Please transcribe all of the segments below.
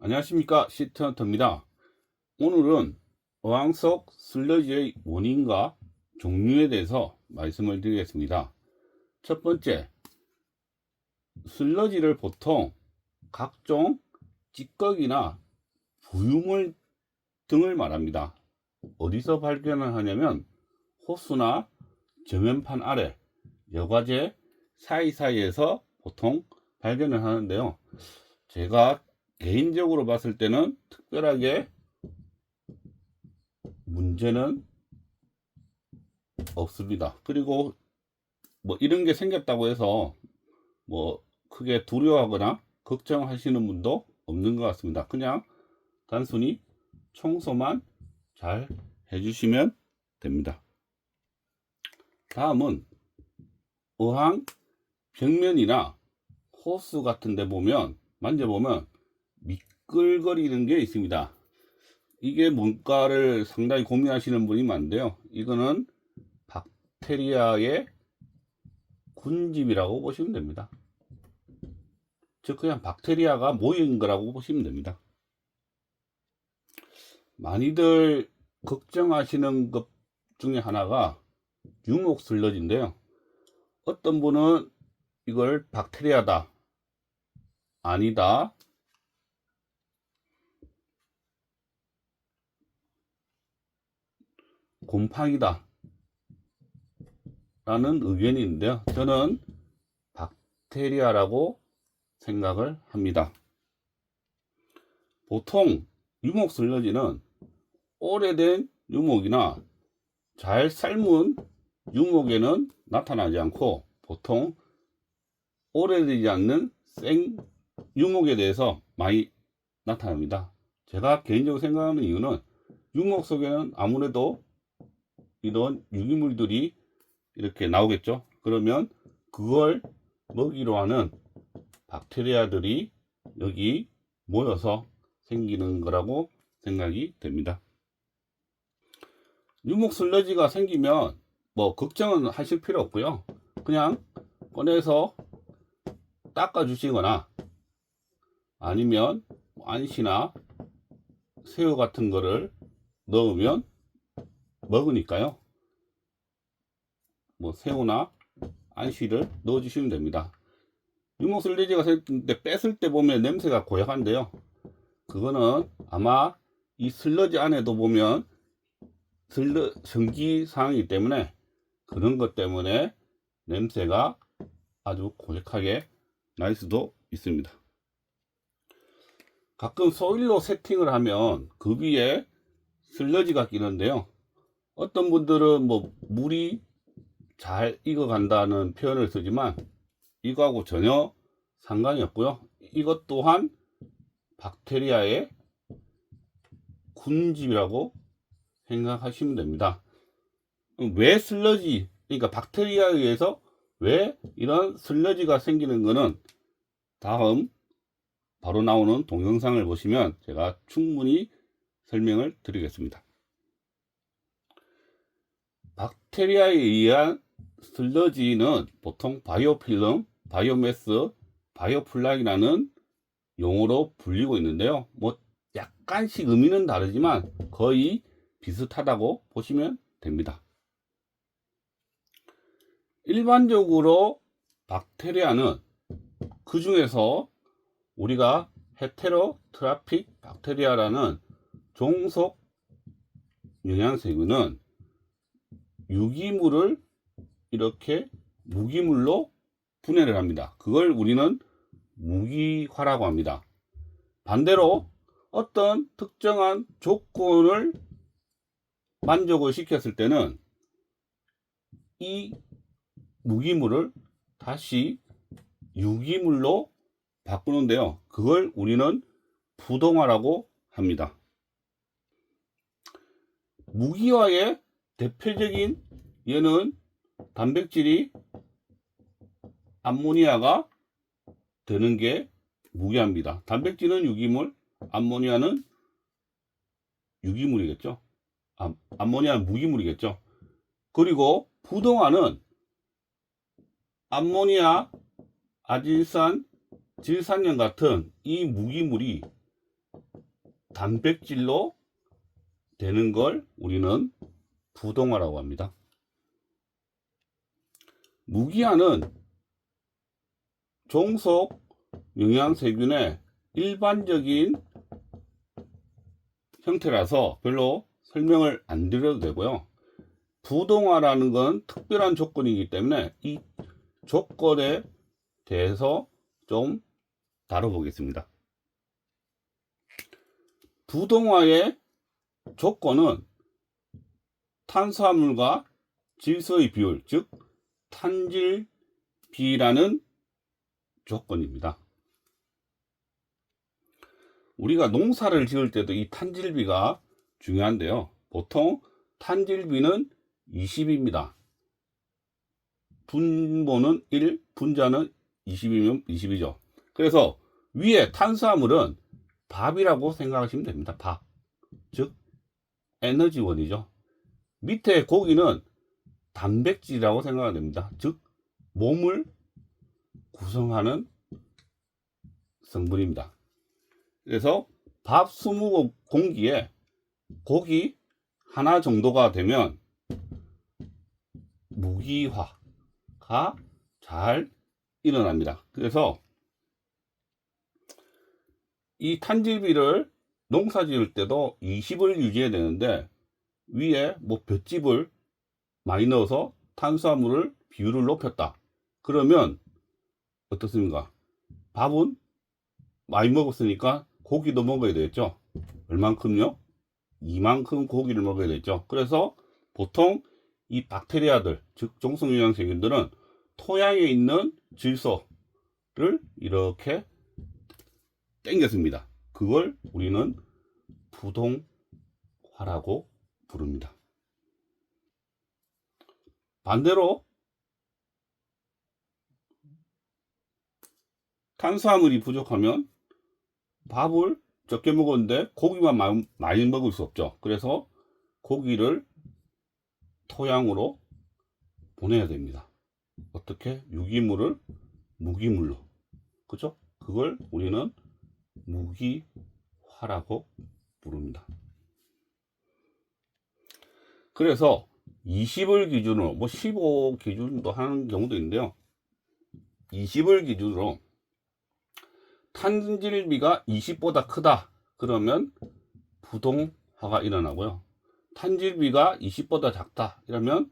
안녕하십니까, 시트헌터입니다. 오늘은 어항 속 슬러지의 원인과 종류에 대해서 말씀을 드리겠습니다. 첫 번째, 슬러지를 보통 각종 찌꺼기나 부유물 등을 말합니다. 어디서 발견을 하냐면 호수나 저면판 아래, 여과제 사이사이에서 보통 발견을 하는데요. 제가 개인적으로 봤을 때는 특별하게 문제는 없습니다. 그리고 뭐 이런 게 생겼다고 해서 뭐 크게 두려워하거나 걱정하시는 분도 없는 것 같습니다. 그냥 단순히 청소만 잘 해주시면 됩니다. 다음은 어항 벽면이나 호수 같은 데 보면 만져보면 미끌거리는 게 있습니다. 이게 뭔가를 상당히 고민하시는 분이 많은데요. 이거는 박테리아의 군집이라고 보시면 됩니다. 즉 그냥 박테리아가 모인 거라고 보시면 됩니다. 많이들 걱정하시는 것 중에 하나가 유목 슬러지인데요. 어떤 분은 이걸 박테리아다, 아니다, 곰팡이다 라는 의견이 있는데요. 저는 박테리아라고 생각을 합니다. 보통 유목 슬러지는 오래된 유목이나 잘 삶은 유목에는 나타나지 않고 보통 오래되지 않는 생 유목에 대해서 많이 나타납니다. 제가 개인적으로 생각하는 이유는 유목 속에는 아무래도 이런 유기물들이 이렇게 나오겠죠. 그러면 그걸 먹이로 하는 박테리아들이 여기 모여서 생기는 거라고 생각이 됩니다. 유목 슬러지가 생기면 뭐 걱정은 하실 필요 없고요. 그냥 꺼내서 닦아 주시거나 아니면 안시나 새우 같은 거를 넣으면 먹으니까요. 뭐 새우나 안시를 넣어 주시면 됩니다. 유목 슬러지가 생길 때 뺐을 때 보면 냄새가 고약한데요. 그거는 아마 이 슬러지 안에도 보면 전기 사항이기 때문에 그런 것 때문에 냄새가 아주 고약하게 날 수도 있습니다. 가끔 소일로 세팅을 하면 그 위에 슬러지가 끼는데요. 어떤 분들은 뭐 물이 잘 익어간다는 표현을 쓰지만 이거하고 전혀 상관이 없고요. 이것 또한 박테리아의 군집이라고 생각하시면 됩니다. 왜 슬러지, 그러니까 박테리아에 의해서 왜 이런 슬러지가 생기는 거는 다음 바로 나오는 동영상을 보시면 제가 충분히 설명을 드리겠습니다. 박테리아에 의한 슬러지는 보통 바이오필름, 바이오매스, 바이오플락이라는 용어로 불리고 있는데요. 뭐 약간씩 의미는 다르지만 거의 비슷하다고 보시면 됩니다. 일반적으로 박테리아는 그 중에서 우리가 헤테로트라픽 박테리아라는 종속 영양세균은 유기물을 이렇게 무기물로 분해를 합니다. 그걸 우리는 무기화라고 합니다. 반대로 어떤 특정한 조건을 만족을 시켰을 때는 이 무기물을 다시 유기물로 바꾸는데요. 그걸 우리는 부동화라고 합니다. 무기화의 대표적인 예는 단백질이 암모니아가 되는 게 무기화입니다. 단백질은 유기물, 암모니아는 유기물이겠죠. 암모니아는 무기물이겠죠. 그리고 부동화는 암모니아, 아질산, 질산염 같은 이 무기물이 단백질로 되는 걸 우리는 부동화라고 합니다. 무기화는 종속 영양세균의 일반적인 형태라서 별로 설명을 안 드려도 되고요. 부동화라는 건 특별한 조건이기 때문에 이 조건에 대해서 좀 다뤄보겠습니다. 부동화의 조건은 탄수화물과 질소의 비율, 즉 탄질비라는 조건입니다. 우리가 농사를 지을 때도 이 탄질비가 중요한데요. 보통 탄질비는 20입니다. 분모는 1, 분자는 20이면 20이죠. 그래서 위에 탄수화물은 밥이라고 생각하시면 됩니다. 밥. 즉 에너지원이죠. 밑에 고기는 단백질이라고 생각하면 됩니다. 즉 몸을 구성하는 성분입니다. 그래서 밥 20공기에 고기 하나 정도가 되면 무기화가 잘 일어납니다. 그래서 이 탄질비를 농사 지을 때도 20을 유지해야 되는데 위에 뭐 볏짚을 많이 넣어서 탄수화물을 비율을 높였다. 그러면 어떻습니까? 밥은 많이 먹었으니까 고기도 먹어야 되겠죠. 얼만큼요? 이만큼 고기를 먹어야 되겠죠. 그래서 보통 이 박테리아들, 즉 종속영양세균들은 토양에 있는 질소를 이렇게 땡겼습니다. 그걸 우리는 부동화라고 부릅니다. 반대로 탄수화물이 부족하면 밥을 적게 먹었는데 고기만 많이 먹을 수 없죠. 그래서 고기를 토양으로 보내야 됩니다. 어떻게? 유기물을 무기물로. 그죠? 그걸 우리는 무기화라고 부릅니다. 그래서 20을 기준으로, 뭐 15 기준도 하는 경우도 있는데요. 20을 기준으로 탄질비가 20보다 크다. 그러면 부동화가 일어나고요. 탄질비가 20보다 작다. 이러면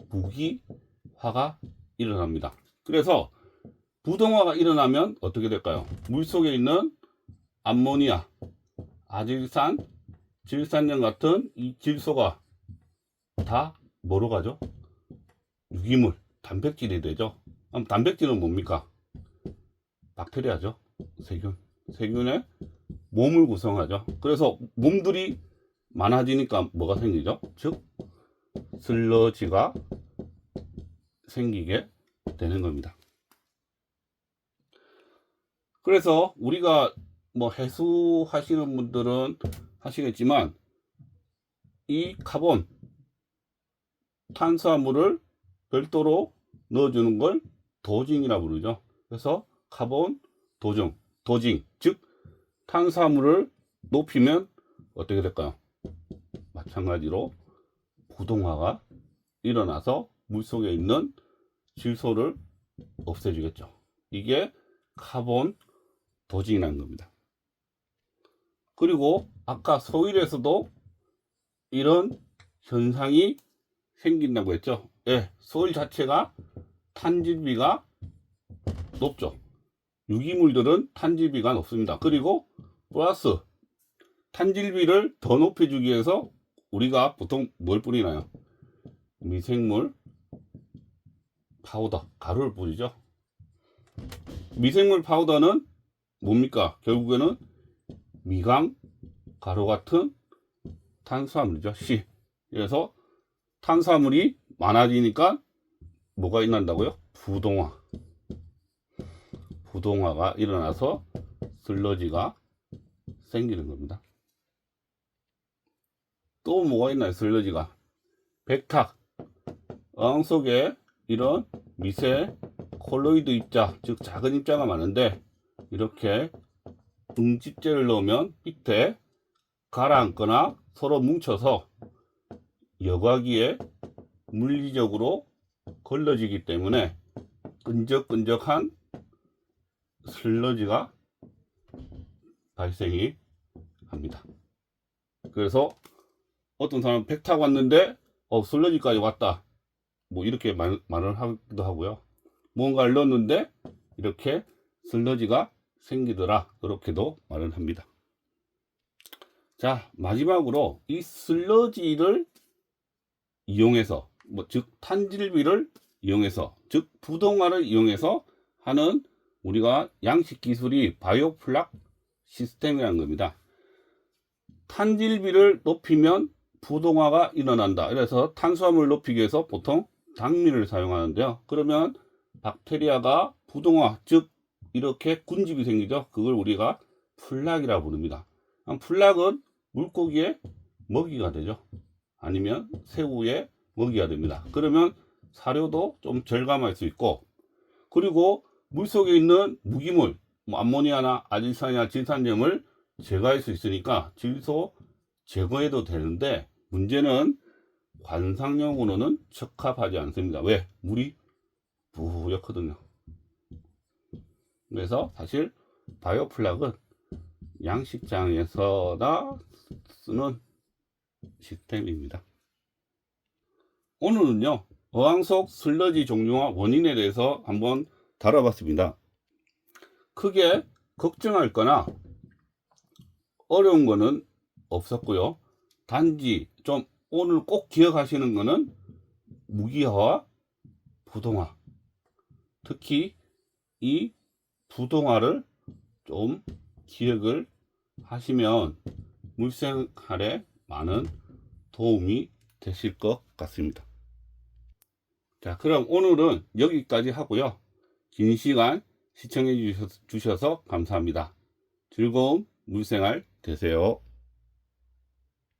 무기화가 일어납니다. 그래서 부동화가 일어나면 어떻게 될까요? 물속에 있는 암모니아, 아질산, 질산염 같은 이 질소가 다 뭐로 가죠? 유기물, 단백질이 되죠. 그럼 단백질은 뭡니까? 박테리아죠. 세균의 몸을 구성하죠. 그래서 몸들이 많아지니까 뭐가 생기죠? 즉 슬러지가 생기게 되는 겁니다. 그래서 우리가 뭐 해수하시는 분들은 하시겠지만 이 카본 탄수화물을 별도로 넣어주는 걸 도징이라고 부르죠. 그래서 카본 도징, 즉 탄수화물을 높이면 어떻게 될까요? 마찬가지로 부동화가 일어나서 물속에 있는 질소를 없애주겠죠. 이게 카본 도징이라는 겁니다. 그리고 아까 소일에서도 이런 현상이 생긴다고 했죠. 예, 소일 자체가 탄질비가 높죠. 유기물들은 탄질비가 높습니다. 그리고 플러스 탄질비를 더 높여주기 위해서 우리가 보통 뭘 뿌리나요? 미생물 파우더, 가루를 뿌리죠. 미생물 파우더는 뭡니까? 결국에는 미강 가루 같은 탄수화물이죠. C. 그래서 탄수화물이 많아지니까 뭐가 일어난다고요? 부동화가 일어나서 슬러지가 생기는 겁니다. 또 뭐가 있나요? 슬러지가 백탁, 어항 속에 이런 미세 콜로이드 입자, 즉 작은 입자가 많은데 이렇게 응집제를 넣으면 밑에 가라앉거나 서로 뭉쳐서 여과기에 물리적으로 걸러지기 때문에 끈적끈적한 슬러지가 발생이 합니다. 그래서 어떤 사람은 배 타고 왔는데 슬러지까지 왔다, 뭐 이렇게 말을 하기도 하고요. 뭔가를 넣었는데 이렇게 슬러지가 생기더라, 이렇게도 말을 합니다. 자, 마지막으로 이 슬러지를 이용해서, 즉 탄질비를 이용해서, 즉 부동화를 이용해서 하는 우리가 양식 기술이 바이오플락 시스템이라는 겁니다. 탄질비를 높이면 부동화가 일어난다. 그래서 탄수화물을 높이기 위해서 보통 당미를 사용하는데요. 그러면 박테리아가 부동화, 즉 이렇게 군집이 생기죠. 그걸 우리가 플락이라고 부릅니다. 플락은 물고기의 먹이가 되죠. 아니면 새우의 먹이가 됩니다. 그러면 사료도 좀 절감할 수 있고, 그리고 물속에 있는 무기물, 암모니아나 아질산이나 질산염을 제거할 수 있으니까 질소 제거해도 되는데, 문제는 관상용으로는 적합하지 않습니다. 왜? 물이 뿌옇거든요. 그래서 사실 바이오플락은 양식장에서나 쓰는 시스템입니다. 오늘은요, 어항 속 슬러지 종류와 원인에 대해서 한번 다뤄봤습니다. 크게 걱정할 거나 어려운 거는 없었고요. 단지 좀 오늘 꼭 기억하시는 거는 무기화와 부동화, 특히 이 부동화를 좀 기억을 하시면 물생활에 많은 도움이 되실 것 같습니다. 자, 그럼 오늘은 여기까지 하고요. 긴 시간 시청해 주셔서 감사합니다. 즐거운 물생활 되세요.